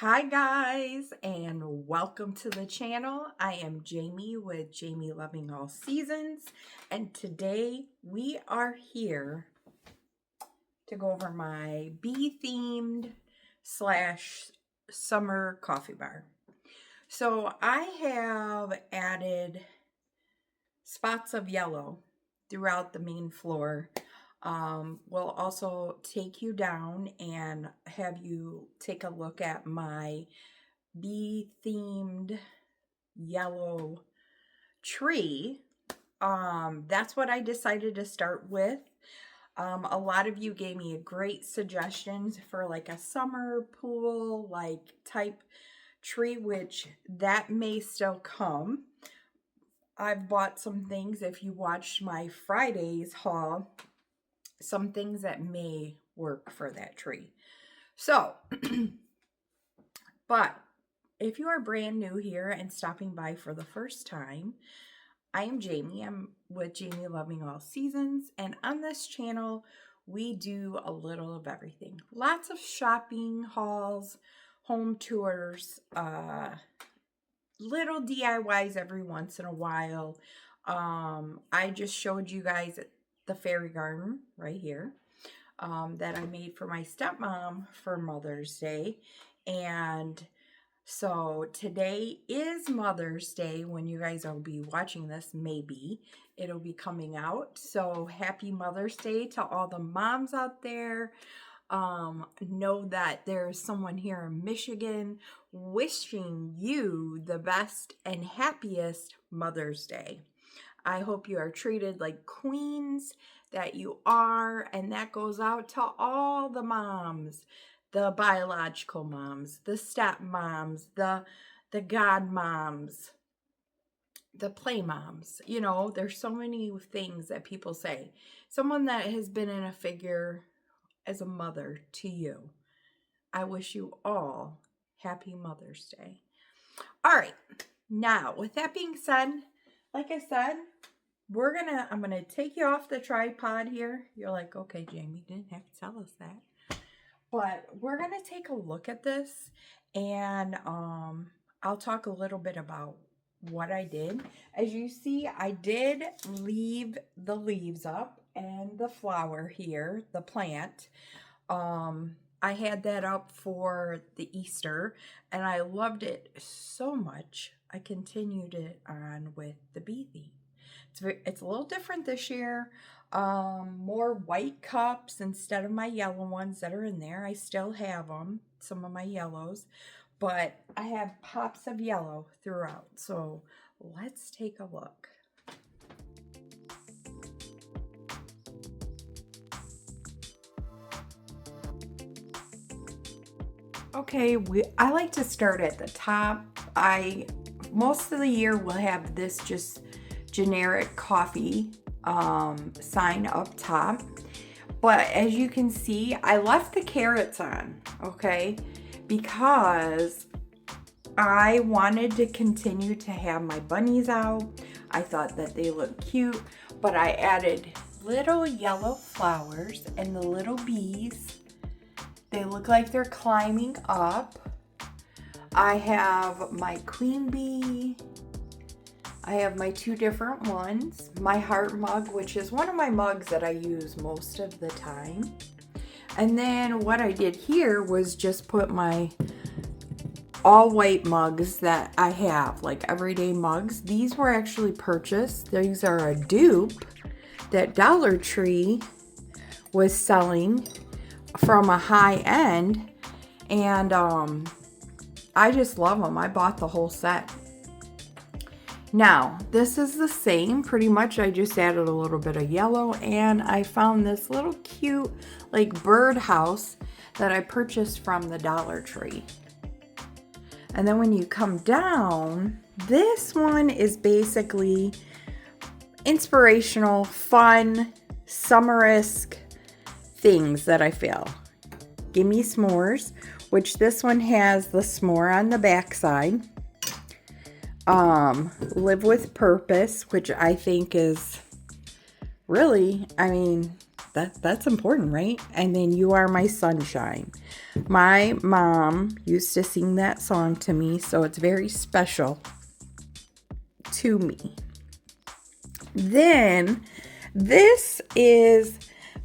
Hi guys, and welcome to the channel. I am Jamie with Jamie Loving All Seasons, and today we are here to go over my bee themed slash summer coffee bar. So I have added spots of yellow throughout the main floor. We'll also take you down and have you take a look at my bee themed yellow tree. That's what I decided to start with. A lot of you gave me a great suggestions for like a summer pool like type tree, which that may still come. I've bought some things, if you watched my Friday's haul, some things that may work for that tree. So, but if you are brand new here and stopping by for the first time, I am Jamie. I'm with Jamie Loving All Seasons, and on this channel, we do a little of everything. Lots of shopping hauls, home tours, little DIYs every once in a while. I just showed you guys the fairy garden right here that I made for my stepmom for Mother's Day. And so today is Mother's Day when you guys will be watching this. Maybe it'll be coming out. So happy Mother's Day to all the moms out there. Know that there's someone here in Michigan wishing you the best and happiest Mother's Day. I hope you are treated like queens that you are, and that goes out to all the moms, the biological moms, the step moms, the god moms, the play moms. You know, there's so many things that people say. Someone that has been in a figure as a mother to you. I wish you all happy Mother's Day. All right. Now, with that being said, like I said, I'm gonna take you off the tripod here. You're like, okay, Jamie, didn't have to tell us that. But we're gonna take a look at this, and I'll talk a little bit about what I did. As you see, I did leave the leaves up and the flower here, the plant. I had that up for the Easter, and I loved it so much. I continued it on with the bee theme. It's a little different this year. More white cups instead of my yellow ones that are in there. I still have them, some of my yellows, but I have pops of yellow throughout. So let's take a look. Okay, I like to start at the top. Most of the year will have this just generic coffee sign up top. But as you can see, I left the carrots on, okay? Because I wanted to continue to have my bunnies out. I thought that they looked cute, but I added little yellow flowers and the little bees. They look like they're climbing up. I have my queen bee. I have my two different ones. My heart mug, which is one of my mugs that I use most of the time. And then what I did here was just put my all white mugs that I have, like everyday mugs. These were actually purchased. These are a dupe that Dollar Tree was selling from a high end, and I just love them. I bought the whole set. Now, this is the same, pretty much. I just added a little bit of yellow, and I found this little cute, like, bird house that I purchased from the Dollar Tree. And then when you come down, this one is basically inspirational, fun, summer-esque things that I feel. Gimme S'mores, which this one has the s'more on the backside. Live with Purpose, which I think is really, I mean, That's important, right? And then You Are My Sunshine. My mom used to sing that song to me, so it's very special to me. Then this is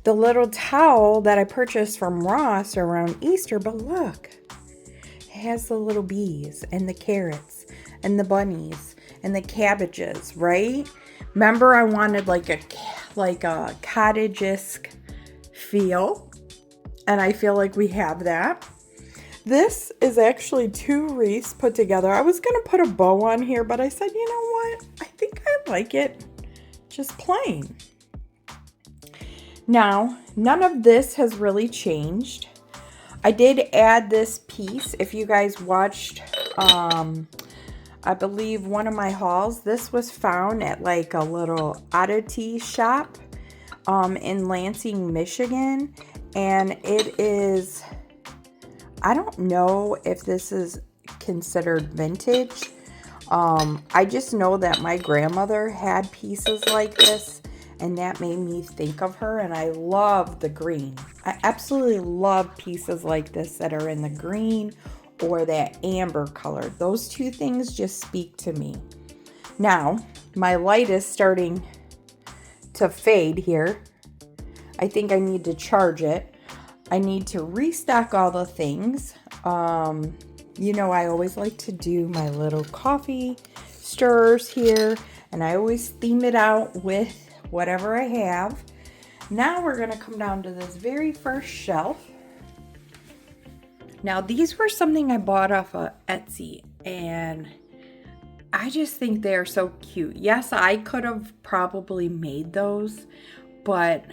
the little towel that I purchased from Ross around Easter, but look, it has the little bees and the carrots and the bunnies and the cabbages, right? Remember, I wanted like a cottage-esque feel, and I feel like we have that. This is actually 2 wreaths put together. I was gonna put a bow on here, but I said, you know what? I think I like it just plain. Now, none of this has really changed. I did add this piece. If you guys watched, I believe one of my hauls, this was found at like a little oddity shop in Lansing, Michigan. And it is, I don't know if this is considered vintage. I just know that my grandmother had pieces like this, and that made me think of her, and I love the green. I absolutely love pieces like this that are in the green or that amber color. Those 2 things just speak to me. Now, my light is starting to fade here. I think I need to charge it. I need to restock all the things. You know, I always like to do my little coffee stirrers here, and I always theme it out with whatever I have. Now we're going to come down to this very first shelf. Now, these were something I bought off of Etsy, and I just think they're so cute. Yes, I could have probably made those, but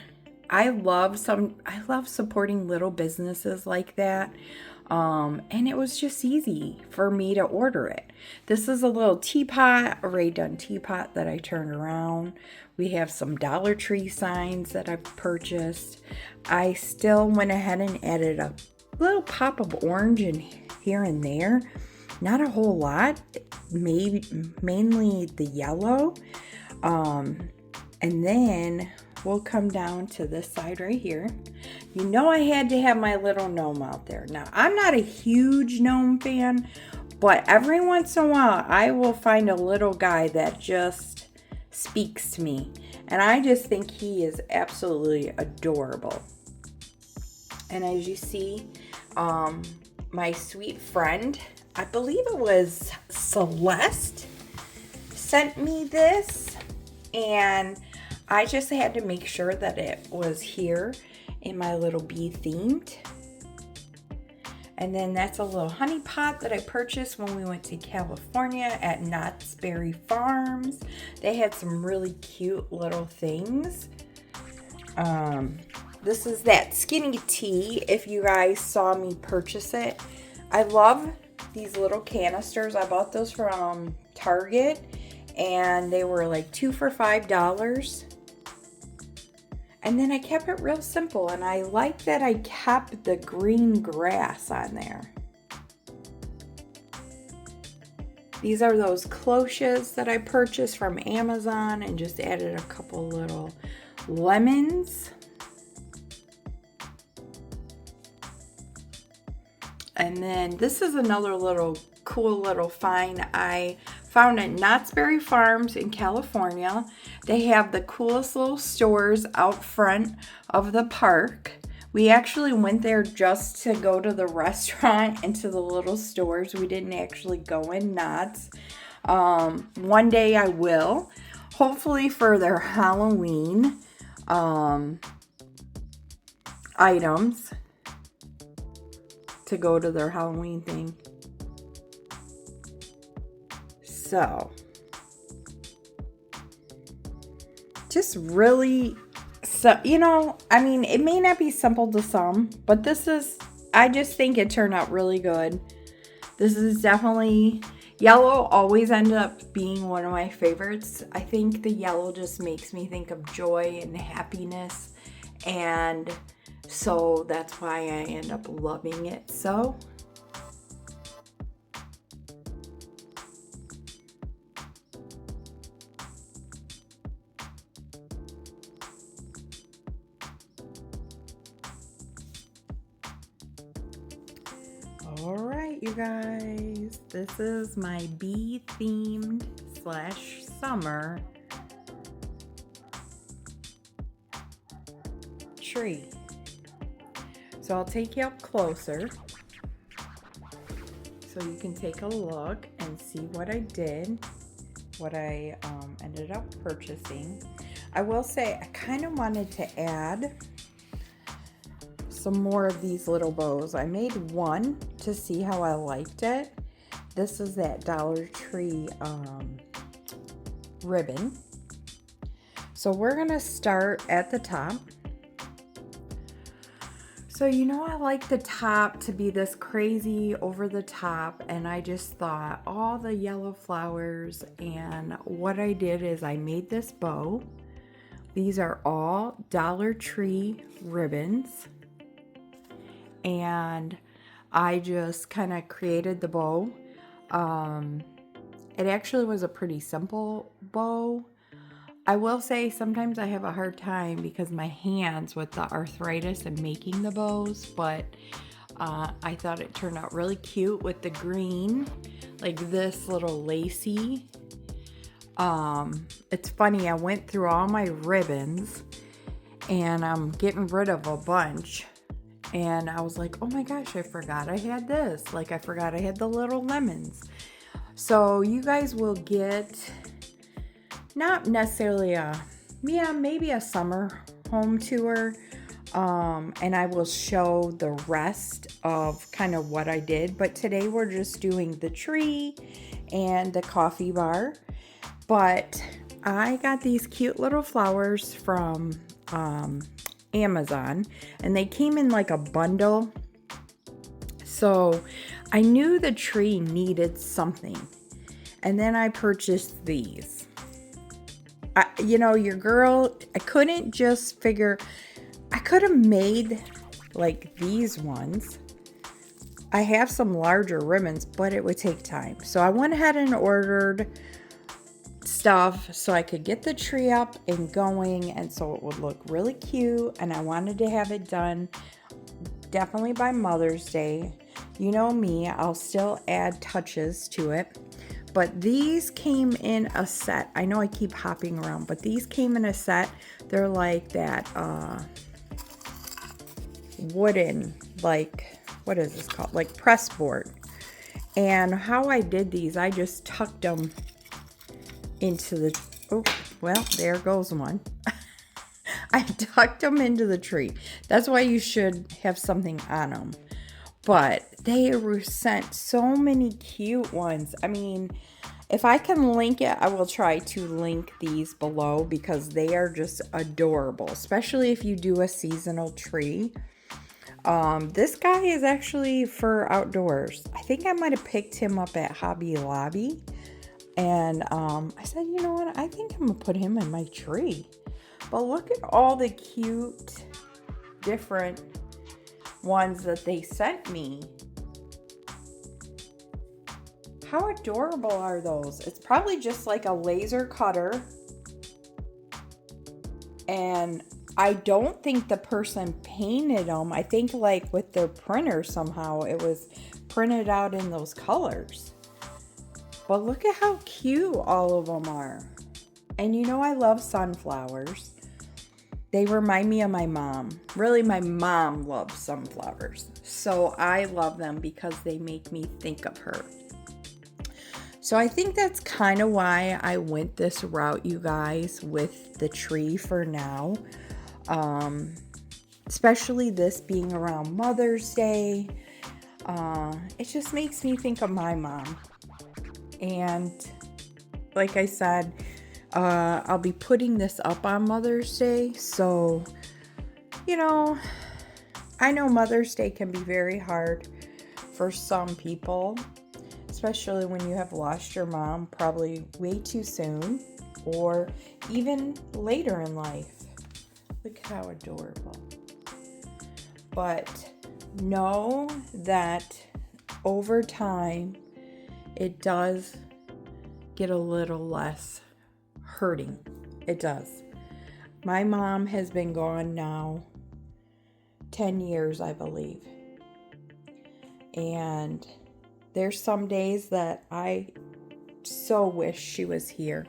I love supporting little businesses like that. And it was just easy for me to order it. This is a little teapot, a Ray Dunn teapot that I turned around. We have some Dollar Tree signs that I've purchased. I still went ahead and added a little pop of orange in here and there. Not a whole lot, maybe mainly the yellow. And then we'll come down to this side right here. You know, I had to have my little gnome out there. Now, I'm not a huge gnome fan, but every once in a while, I will find a little guy that just speaks to me. And I just think he is absolutely adorable. And as you see, my sweet friend, I believe it was Celeste, sent me this. And I just had to make sure that it was here in my little bee themed. And then that's a little honey pot that I purchased when we went to California at Knott's Berry Farms. They had some really cute little things. This is that skinny tea, if you guys saw me purchase it. I love these little canisters. I bought those from Target, and they were like 2 for $5. And then I kept it real simple, and I like that I kept the green grass on there. These are those cloches that I purchased from Amazon and just added a couple little lemons. And then this is another little cool little find I found at Knott's Berry Farms in California. They have the coolest little stores out front of the park. We actually went there just to go to the restaurant and to the little stores. We didn't actually go in Knott's. One day I will, hopefully for their Halloween items, to go to their Halloween thing. So, just really, so, you know, I mean, it may not be simple to some, but this is, I just think it turned out really good. This is definitely, yellow always ended up being one of my favorites. I think the yellow just makes me think of joy and happiness, and so that's why I end up loving it so. right, you guys, this is my bee themed / summer tree. So I'll take you up closer so you can take a look and see what I did, what I ended up purchasing. I will say I kind of wanted to add some more of these little bows. I made one to see how I liked it. This is that Dollar Tree ribbon. So we're gonna start at the top. So you know, I like the top to be this crazy over the top, and I just thought all the yellow flowers, and what I did is I made this bow. These are all Dollar Tree ribbons, and I just kind of created the bow. It actually was a pretty simple bow. I will say sometimes I have a hard time because my hands with the arthritis and making the bows, but I thought it turned out really cute with the green, like this little lacy. It's funny, I went through all my ribbons and I'm getting rid of a bunch. And I was like, oh my gosh, I forgot I had this. Like, I forgot I had the little lemons. So you guys will get not necessarily maybe a summer home tour. And I will show the rest of kind of what I did. But today we're just doing the tree and the coffee bar. But I got these cute little flowers from Amazon, and they came in like a bundle. So I knew the tree needed something, and then I purchased these. Your girl, I couldn't just figure, I could have made like these ones. I have some larger ribbons, but it would take time. So I went ahead and ordered stuff so I could get the tree up and going, and so it would look really cute, and I wanted to have it done definitely by Mother's Day. You know me, I'll still add touches to it, but these came in a set. I know I keep hopping around, but these came in a set. They're like that wooden, like, what is this called, like press board. And how I did these, I just tucked them into the, oh, well, there goes one. I tucked them into the tree. That's why you should have something on them. But they were sent so many cute ones. I mean, if I can link it, I will try to link these below because they are just adorable, especially if you do a seasonal tree. This guy is actually for outdoors. I think I might have picked him up at Hobby Lobby. And I said, you know what? I think I'm going to put him in my tree. But look at all the cute, different ones that they sent me. How adorable are those? It's probably just like a laser cutter. And I don't think the person painted them. I think like with their printer somehow it was printed out in those colors. But look at how cute all of them are. And you know I love sunflowers. They remind me of my mom. Really, my mom loves sunflowers. So I love them because they make me think of her. So I think that's kind of why I went this route, you guys, with the tree for now. Especially this being around Mother's Day. It just makes me think of my mom. And like I said, I'll be putting this up on Mother's Day. So, you know, I know Mother's Day can be very hard for some people, especially when you have lost your mom probably way too soon or even later in life. Look how adorable. But know that over time, it does get a little less hurting. It does. My mom has been gone now 10 years, I believe. And there's some days that I so wish she was here,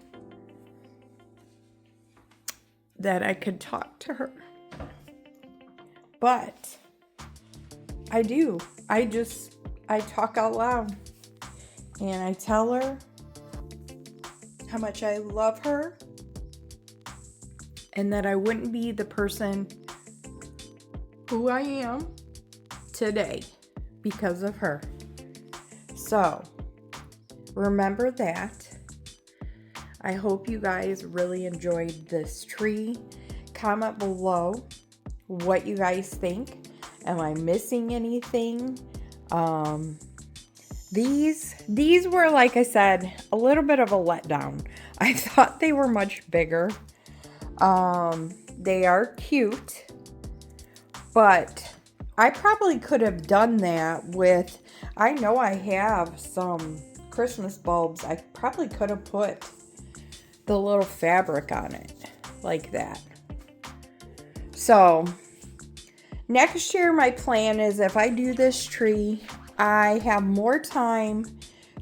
that I could talk to her. But I do. I talk out loud. And I tell her how much I love her. And that I wouldn't be the person who I am today because of her. So, remember that. I hope you guys really enjoyed this tree. Comment below what you guys think. Am I missing anything? These were, like I said, a little bit of a letdown. I thought they were much bigger. They are cute, but I probably could have done that with, I know I have some Christmas bulbs. I probably could have put the little fabric on it like that. So next year, my plan is if I do this tree, I have more time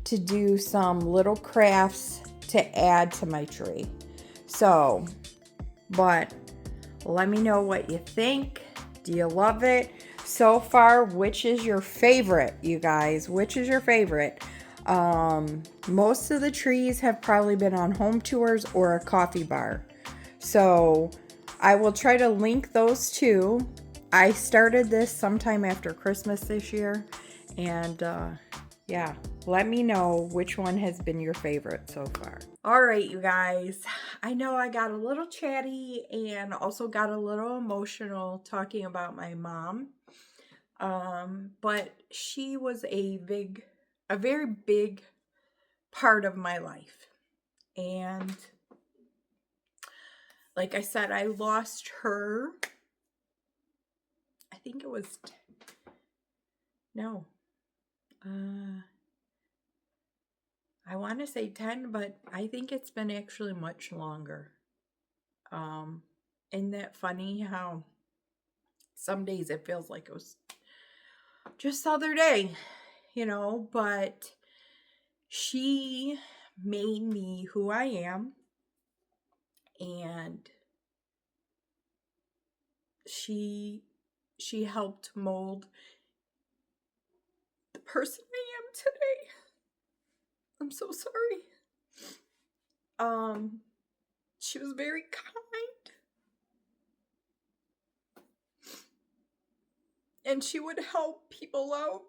to do some little crafts to add to my tree. So, but let me know what you think. Do you love it? So far, which is your favorite, you guys? Which is your favorite? Most of the trees have probably been on home tours or a coffee bar. So I will try to link those two. I started this sometime after Christmas this year. And yeah, let me know which one has been your favorite so far. All right, you guys. I know I got a little chatty and also got a little emotional talking about my mom. But she was a very big part of my life. And like I said, I lost her. I think it was, no. I want to say 10, but I think it's been actually much longer. Isn't that funny how some days it feels like it was just the other day, but she made me who I am, and she helped mold the person I am today. I'm so sorry. She was very kind. And she would help people out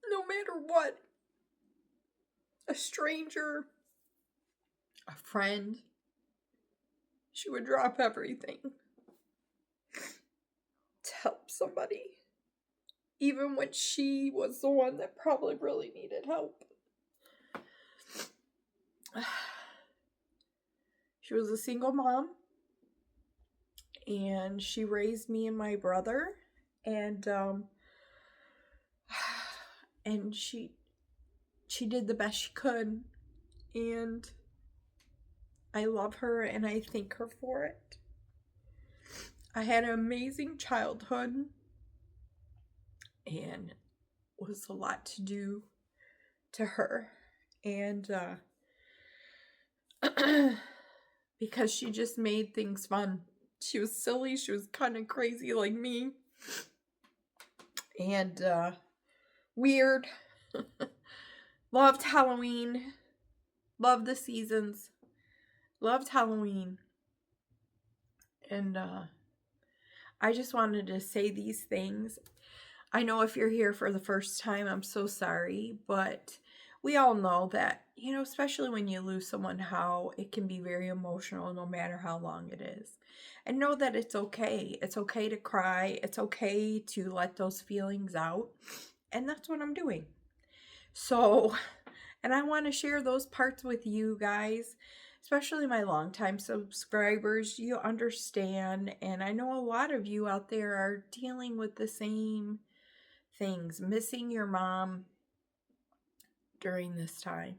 no matter what. A stranger, a friend. She would drop everything to help somebody. Even when she was the one that probably really needed help. She was a single mom. And she raised me and my brother. And she did the best she could. And I love her and I thank her for it. I had an amazing childhood. And it was a lot to do to her. And because she just made things fun. She was silly. She was kind of crazy like me. And weird. Loved Halloween. Loved the seasons. Loved Halloween. And I just wanted to say these things. I know if you're here for the first time, I'm so sorry. But we all know that, especially when you lose someone, how it can be very emotional no matter how long it is. And know that it's okay. It's okay to cry. It's okay to let those feelings out. And that's what I'm doing. So, and I want to share those parts with you guys, especially my longtime subscribers. You understand. And I know a lot of you out there are dealing with the same things, missing your mom during this time.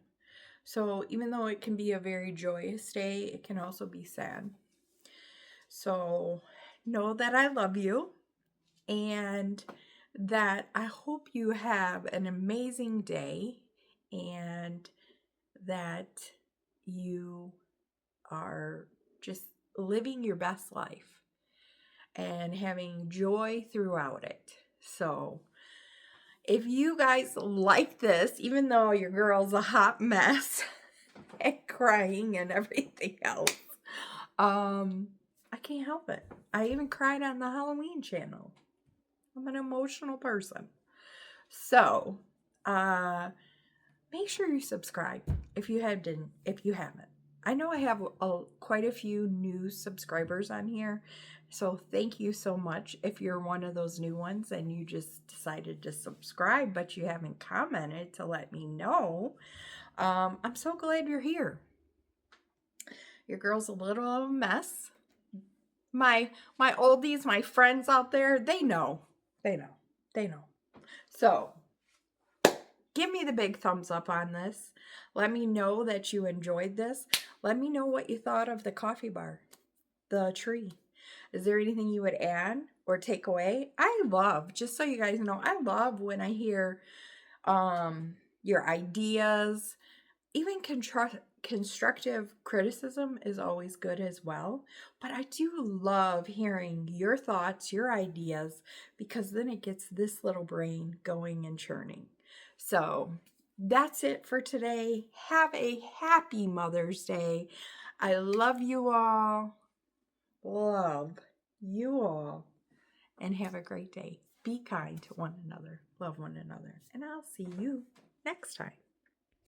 So even though it can be a very joyous day, it can also be sad. So know that I love you, and that I hope you have an amazing day and that you are just living your best life and having joy throughout it. So, if you guys like this, even though your girl's a hot mess and crying and everything else, I can't help it. I even cried on the Halloween channel. I'm an emotional person. So, make sure you subscribe if you haven't. I know I have quite a few new subscribers on here, so thank you so much if you're one of those new ones and you just decided to subscribe but you haven't commented to let me know. I'm so glad you're here. Your girl's a little of a mess. My oldies, my friends out there, they know. So give me the big thumbs up on this. Let me know that you enjoyed this. Let me know what you thought of the coffee bar, the tree. Is there anything you would add or take away? I love, just so you guys know, I love when I hear your ideas. Even constructive criticism is always good as well. But I do love hearing your thoughts, your ideas, because then it gets this little brain going and churning. So that's it for today. Have a happy Mother's Day. I love you all. Love you all. And have a great day. Be kind to one another. Love one another. And I'll see you next time.